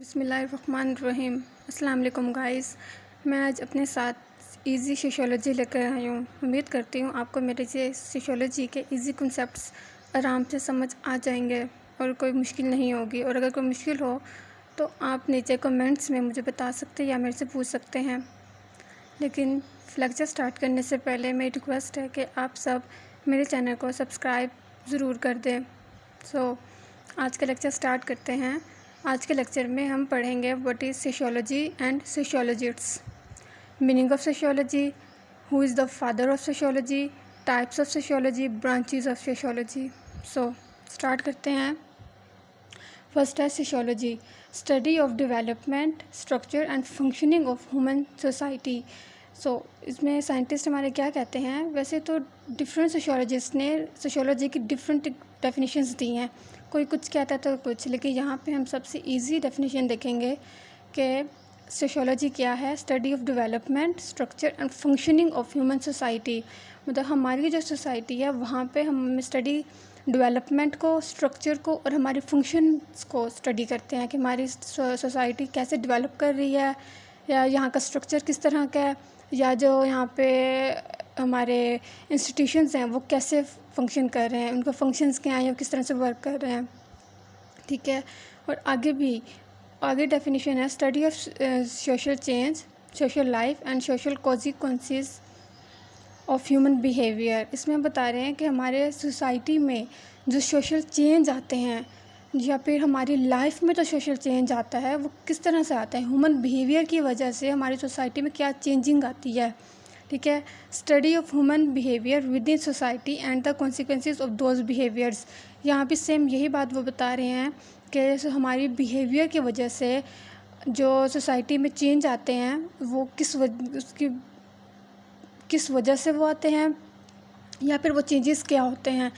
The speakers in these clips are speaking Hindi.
बिस्मिल्लाहिर्रहमानिर्रहीम। अस्सलाम वालेकुम गाइस। मैं आज अपने साथ इजी सोशियोलॉजी लेकर आई हूँ। उम्मीद करती हूँ आपको मेरे से सोशियोलॉजी के इजी कॉन्सेप्ट्स आराम से समझ आ जाएंगे और कोई मुश्किल नहीं होगी। और अगर कोई मुश्किल हो तो आप नीचे कमेंट्स में मुझे बता सकते हैं या मेरे से पूछ सकते हैं। लेकिन लेक्चर स्टार्ट करने से पहले मेरी रिक्वेस्ट है कि आप सब मेरे चैनल को सब्सक्राइब ज़रूर कर दें। आज का लेक्चर स्टार्ट करते हैं। आज के लेक्चर में हम पढ़ेंगे what is sociology and sociologists, meaning of sociology, who is the father of sociology, types of sociology, branches of sociology. Start करते हैं। फर्स्ट है sociology, study of development, structure and functioning of human society. इसमें साइंटिस्ट हमारे क्या कहते हैं, वैसे तो डिफरेंट सोशियोलॉजिस्ट ने सोशियोलॉजी की डिफरेंट डेफिनेशंस दी हैं, कोई कुछ कहता है तो कुछ, लेकिन यहाँ पे हम सबसे इजी डेफिनेशन देखेंगे कि सोशियोलॉजी क्या है। Study of development, structure and functioning of human society, मतलब हमारी जो सोसाइटी है वहाँ पे हम स्टडी डेवलपमेंट को, स्ट्रक्चर को और हमारे फंक्शंस को स्टडी करते हैं कि हमारी सोसाइटी कैसे डेवलप कर रही है, या यहाँ का स्ट्रक्चर किस तरह का है, या जो यहाँ पे हमारे इंस्टीट्यूशंस हैं वो कैसे फंक्शन कर रहे हैं, उनका फंक्शंस क्या हैं या किस तरह से वर्क कर रहे हैं। ठीक है। और आगे डेफिनेशन है study of social change, social life and social consequences of human behaviour. इसमें हम बता रहे हैं कि हमारे सोसाइटी में जो सोशल चेंज आते हैं या फिर हमारी लाइफ में जो सोशल चेंज आता है वो किस तरह से आता है, ह्यूमन बिहेवियर की वजह से हमारी सोसाइटी में क्या चेंजिंग आती है। ठीक है। Study of human behaviour with in society and the consequences of those behaviours. यहाँ भी सेम यही बात वो बता रहे हैं कि हमारी बिहेवियर की वजह से जो सोसाइटी में चेंज आते हैं वो किस वजह से वो आते हैं या फिर वो चेंजेस क्या होते हैं।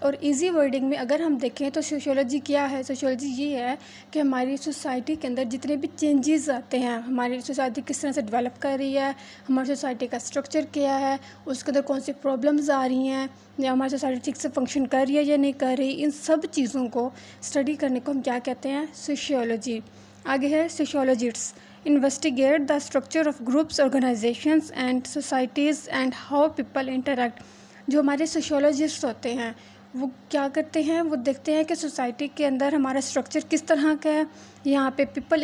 और इजी वर्डिंग में अगर हम देखें तो सोशियोलॉजी क्या है, सोशियोलॉजी ये है कि हमारी सोसाइटी के अंदर जितने भी चेंजेस आते हैं, हमारी सोसाइटी किस तरह से डेवलप कर रही है, हमारी सोसाइटी का स्ट्रक्चर क्या है, उसके अंदर कौन सी प्रॉब्लम्स आ रही हैं, या हमारी सोसाइटी ठीक से फंक्शन कर रही है या नहीं कर रही, इन सब चीज़ों को स्टडी करने को हम क्या कहते हैं, सोशियोलॉजी। आगे है sociologists, investigate the structure of groups, organisations and societies and how people interact. जो हमारे सोशियोलॉजिस्ट होते हैं वो क्या करते हैं, वो देखते हैं कि सोसाइटी के अंदर हमारा स्ट्रक्चर किस तरह का है, यहाँ पे पीपल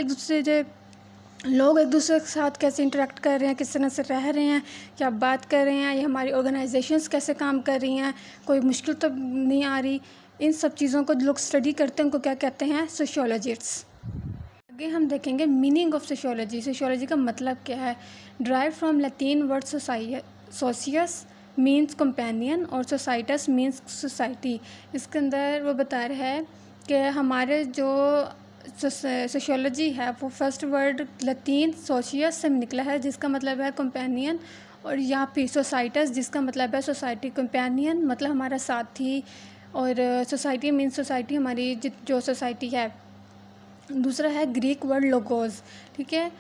लोग एक दूसरे के साथ कैसे इंटरेक्ट कर रहे हैं, किस तरह से रह रहे हैं, क्या बात कर रहे हैं, या हमारी ऑर्गेनाइजेशंस कैसे काम कर रही हैं, कोई मुश्किल तो नहीं आ रही। इन सब चीज़ों को लोग स्टडी करते हैं, उनको क्या कहते हैं, सोशियोलॉजिस्ट्स। आगे हम देखेंगे मीनिंग ऑफ सोशियोलॉजी। सोशियोलॉजी का मतलब क्या है। Drive from Latin word socius means companion और सोसाइटस मीन्स सोसाइटी। इसके अंदर वो बता रहा है कि हमारे जो सोशियोलॉजी है वो फर्स्ट वर्ड लैटिन सोशियस से निकला है जिसका मतलब है कंपेनियन, और यहाँ पे सोसाइटस जिसका मतलब है सोसाइटी, कंपेनियन मतलब हमारा साथी, और सोसाइटी मीन्स सोसाइटी, हमारी जो सोसाइटी है। दूसरा है ग्रीक वर्ड लोगोस। ठीक है,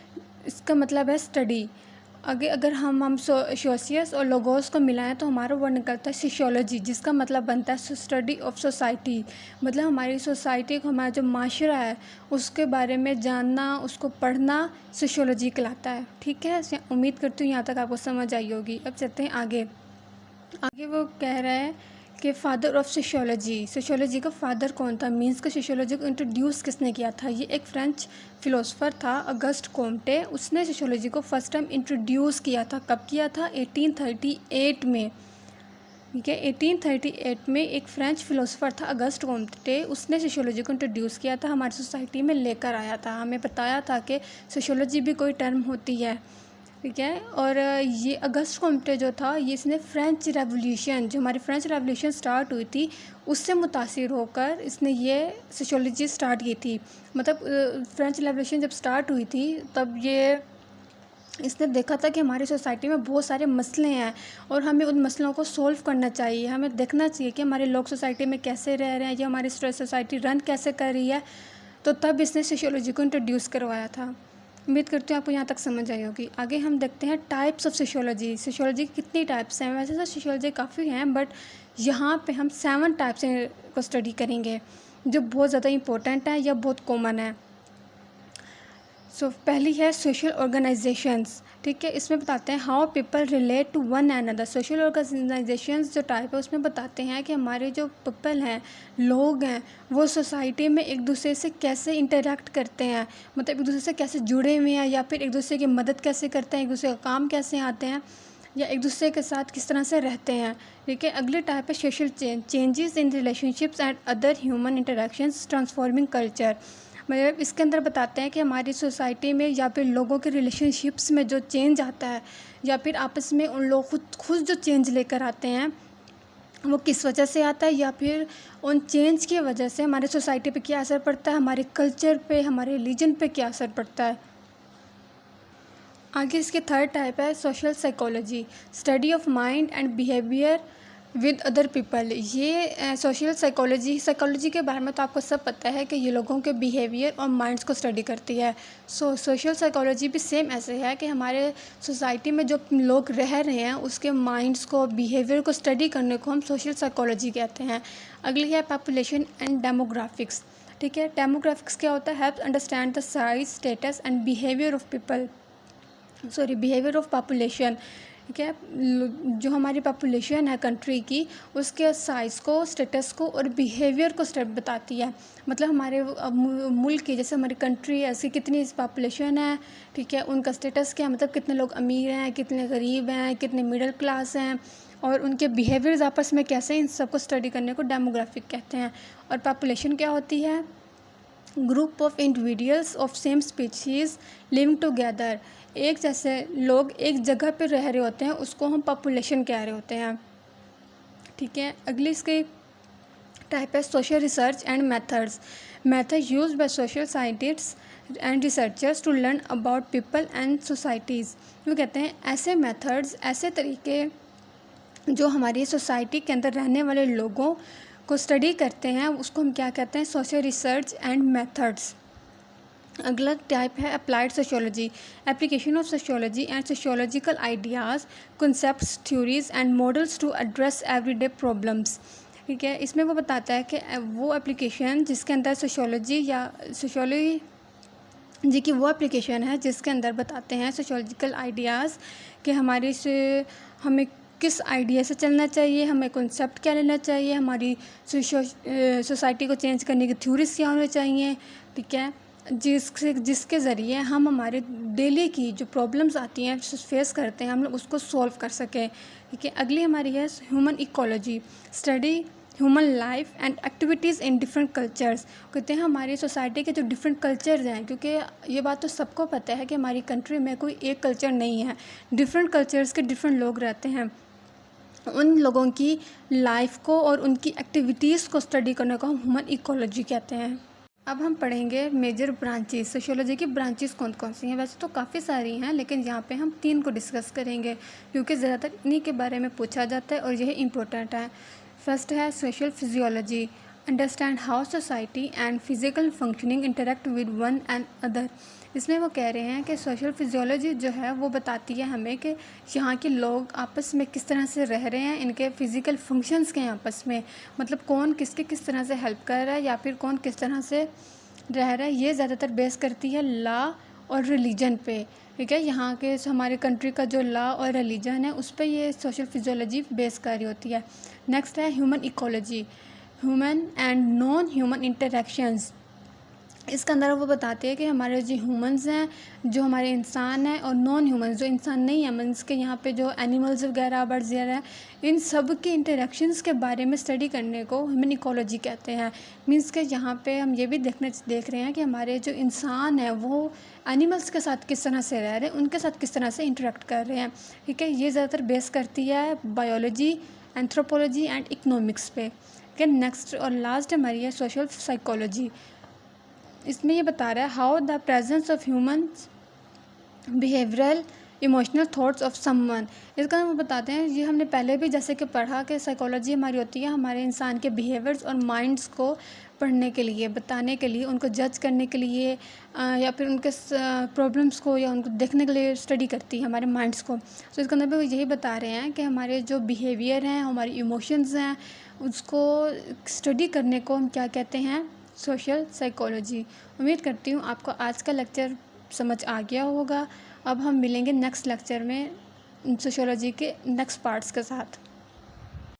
इसका मतलब है स्टडी। आगे अगर हम सोशियस और लोगोस को मिलाएं तो हमारा वर्ड निकलता है सोशियोलॉजी, जिसका मतलब बनता है स्टडी ऑफ सोसाइटी, मतलब हमारी सोसाइटी को, हमारा जो माशरा है उसके बारे में जानना, उसको पढ़ना सोशियोलॉजी कहलाता है। ठीक है, उम्मीद करती हूँ यहाँ तक आपको समझ आई होगी। अब चलते हैं आगे। वो कह रहा है कि फादर ऑफ सोशियोलॉजी, सोशियोलॉजी का फादर कौन था, मीन्स का सोशियोलॉजी को इंट्रोड्यूस किसने किया था। ये एक फ्रेंच फिलोसफर था अगस्ट कोम्टे, उसने सोशियोलॉजी को फर्स्ट टाइम इंट्रोड्यूस किया था। कब किया था, 1838 में। ठीक है, 1838 में एक फ्रेंच फिलोसफर था अगस्ट कोम्टे, उसने सोशियोलॉजी को इंट्रोड्यूस किया था, हमारी सोसाइटी में लेकर आया था, हमें बताया था कि सोशियोलॉजी भी कोई टर्म होती है। ठीक है, और ये अगस्ट कोम्टे जो था, ये इसने फ्रेंच रेवोल्यूशन, जो हमारी फ्रेंच रेवोल्यूशन स्टार्ट हुई थी उससे मुतासिर होकर इसने ये सोशियोलॉजी स्टार्ट की थी। मतलब फ्रेंच रेवोल्यूशन जब स्टार्ट हुई थी तब ये इसने देखा था कि हमारी सोसाइटी में बहुत सारे मसले हैं और हमें उन मसलों को सोल्व करना चाहिए, हमें देखना चाहिए कि हमारे लोग सोसाइटी में कैसे रह रहे हैं या हमारी सोसाइटी रन कैसे कर रही है। तो तब इसने सोशियोलॉजी को इंट्रोड्यूस करवाया था। उम्मीद करती हूँ आपको यहाँ तक समझ आई होगी। आगे हम देखते हैं टाइप्स ऑफ सोशियोलॉजी। सोशियोलॉजी की कितनी टाइप्स हैं, वैसे तो सोशियोलॉजी काफ़ी हैं बट यहाँ पे हम 7 टाइप्स को स्टडी करेंगे जो बहुत ज़्यादा इंपॉर्टेंट है या बहुत कॉमन है। सो पहली है सोशल ऑर्गेनाइजेशंस, ठीक है। इसमें बताते हैं how people relate to one and other. Social organisations जो टाइप है उसमें बताते हैं कि हमारे जो पीपल हैं, लोग हैं, वो सोसाइटी में एक दूसरे से कैसे इंटरेक्ट करते हैं, मतलब एक दूसरे से कैसे जुड़े हुए हैं, या फिर एक दूसरे की मदद कैसे करते हैं, एक दूसरे का काम कैसे आते हैं, या एक दूसरे के साथ किस तरह से रहते हैं, ठीक है। अगली टाइप है social changes in relationships and other human interactions transforming culture. मतलब इसके अंदर बताते हैं कि हमारी सोसाइटी में या फिर लोगों के रिलेशनशिप्स में जो चेंज आता है, या फिर आपस में उन लोग खुद जो चेंज लेकर आते हैं वो किस वजह से आता है, या फिर उन चेंज की वजह से हमारे सोसाइटी पे क्या असर पड़ता है, हमारे कल्चर पे, हमारे रिलीजन पे क्या असर पड़ता है। आगे इसकी थर्ड टाइप है social psychology, study of mind and behaviour with other people. ये सोशल साइकोलॉजी के बारे में तो आपको सब पता है कि ये लोगों के बिहेवियर और माइंड्स को स्टडी करती है। सोशल साइकोलॉजी भी सेम ऐसे है कि हमारे सोसाइटी में जो लोग रह रहे हैं उसके माइंड्स को, बिहेवियर को स्टडी करने को हम सोशल साइकोलॉजी कहते हैं। अगली है पॉपुलेशन एंड डेमोग्राफिक्स, ठीक है। डेमोग्राफिक्स क्या होता है? Help understand the size, status and behaviour of people, behaviour of population, ठीक है। जो हमारी पॉपुलेशन है कंट्री की, उसके साइज़ को, स्टेटस को और बिहेवियर को स्टेप बताती है। मतलब हमारे मुल्क की, जैसे हमारी कंट्री है, उसकी कितनी पॉपुलेशन है, ठीक है, उनका स्टेटस क्या है, मतलब कितने लोग अमीर हैं, कितने गरीब हैं, कितने मिडिल क्लास हैं, और उनके बिहेवियर्स आपस में कैसे, इन सबको स्टडी करने को डेमोग्राफिक कहते हैं। और पॉपुलेशन क्या होती है? Group of individuals of same species living together. एक जैसे लोग एक जगह पर रह रहे होते हैं, उसको हम पॉपुलेशन कह रहे होते हैं, ठीक है। अगली इसकी टाइप है social research and methods. Method use by social scientists and researchers to learn about people and societies. वो कहते हैं ऐसे मेथड्स, ऐसे तरीके जो हमारी सोसाइटी के अंदर रहने वाले लोगों को स्टडी करते हैं, उसको हम क्या कहते हैं? Social research and methods. अगला टाइप है applied sociology, application of sociology and sociological ideas, concepts, theories and models to address everyday problems, ठीक है। इसमें वो बताता है कि वो एप्लीकेशन जिसके अंदर सोशियोलॉजी की वो एप्लीकेशन है जिसके अंदर बताते हैं सोशियोलॉजिकल आइडियाज़ कि हमारे से हमें किस आइडिया से चलना चाहिए, हमें कॉन्सेप्ट क्या लेना चाहिए, हमारी सोसाइटी को चेंज करने की थ्योरीज क्या होनी चाहिए, ठीक है, जिसके ज़रिए हम हमारे डेली की जो प्रॉब्लम्स आती हैं, फेस करते हैं, हम लोग उसको सॉल्व कर सकें, ठीक है। अगली हमारी है human ecology, study human life and activities in different cultures. कहते हैं हमारी सोसाइटी के जो डिफरेंट कल्चर्स हैं, क्योंकि ये बात तो सबको पता है कि हमारी कंट्री में कोई एक कल्चर नहीं है, डिफरेंट कल्चर्स के डिफरेंट लोग रहते हैं। उन लोगों की लाइफ को और उनकी एक्टिविटीज़ को स्टडी करने को हम ह्यूमन इकोलॉजी कहते हैं। अब हम पढ़ेंगे मेजर ब्रांचेस। सोशियोलॉजी की ब्रांचेस कौन कौन सी हैं? वैसे तो काफ़ी सारी हैं, लेकिन यहाँ पे हम 3 को डिस्कस करेंगे क्योंकि ज़्यादातर इन्हीं के बारे में पूछा जाता है और यह इम्पोर्टेंट है। फर्स्ट है social physiology, understand how society and physical functioning interact with one and other. इसमें वो कह रहे हैं कि सोशल फिजियोलॉजी जो है वो बताती है हमें कि यहाँ के लोग आपस में किस तरह से रह रहे हैं, इनके फिज़िकल फंक्शंस के आपस में, मतलब कौन किसके किस तरह से हेल्प कर रहा है या फिर कौन किस तरह से रह रहा है। ये ज़्यादातर बेस करती है लॉ और रिलीजन पे, ठीक है। यहाँ के हमारे कंट्री का जो लॉ और रिलीजन है उस पर ये सोशल फिजियोलॉजी बेस कर रही होती है। नेक्स्ट है human ecology, human and non human interactions. इसके अंदर वो बताते हैं कि हमारे जो ह्यूमंस हैं, जो हमारे इंसान हैं, और नॉन ह्यूमंस जो इंसान नहीं है, मीन्स के यहाँ पे जो एनिमल्स वगैरह, बर्ड्स वगैरह हैं, इन सब के इंटरेक्शंस के बारे में स्टडी करने को ह्यूमन इकोलॉजी कहते हैं। मीन्स के यहाँ पे हम ये भी देख रहे हैं कि हमारे जो इंसान हैं वो एनिमल्स के साथ किस तरह से रह रहे हैं, उनके साथ किस तरह से इंटरेक्ट कर रहे हैं, ठीक है। ये ज़्यादातर बेस करती है बायोलॉजी, एंथ्रोपोलॉजी एंड इकनॉमिक्स पे, ठीक है। नेक्स्ट और लास्ट हमारी है सोशल साइकोलॉजी। इसमें ये बता रहा है how the presence of humans behavioural emotional thoughts of someone. इसका वो बताते हैं, ये हमने पहले भी जैसे कि पढ़ा कि साइकोलॉजी हमारी होती है हमारे इंसान के बिहेवियर्स और माइंड्स को पढ़ने के लिए, बताने के लिए, उनको जज करने के लिए, या फिर उनके प्रॉब्लम्स को या उनको देखने के लिए स्टडी करती है हमारे माइंड्स को। तो इसके अंदर भी वो यही बता रहे हैं कि हमारे जो बिहेवियर हैं, हमारे इमोशंस हैं, उसको स्टडी करने को हम क्या कहते हैं? Social psychology. उम्मीद करती हूँ आपको आज का लेक्चर समझ आ गया होगा। अब हम मिलेंगे नेक्स्ट लेक्चर में सोशियोलॉजी के नेक्स्ट पार्ट्स के साथ।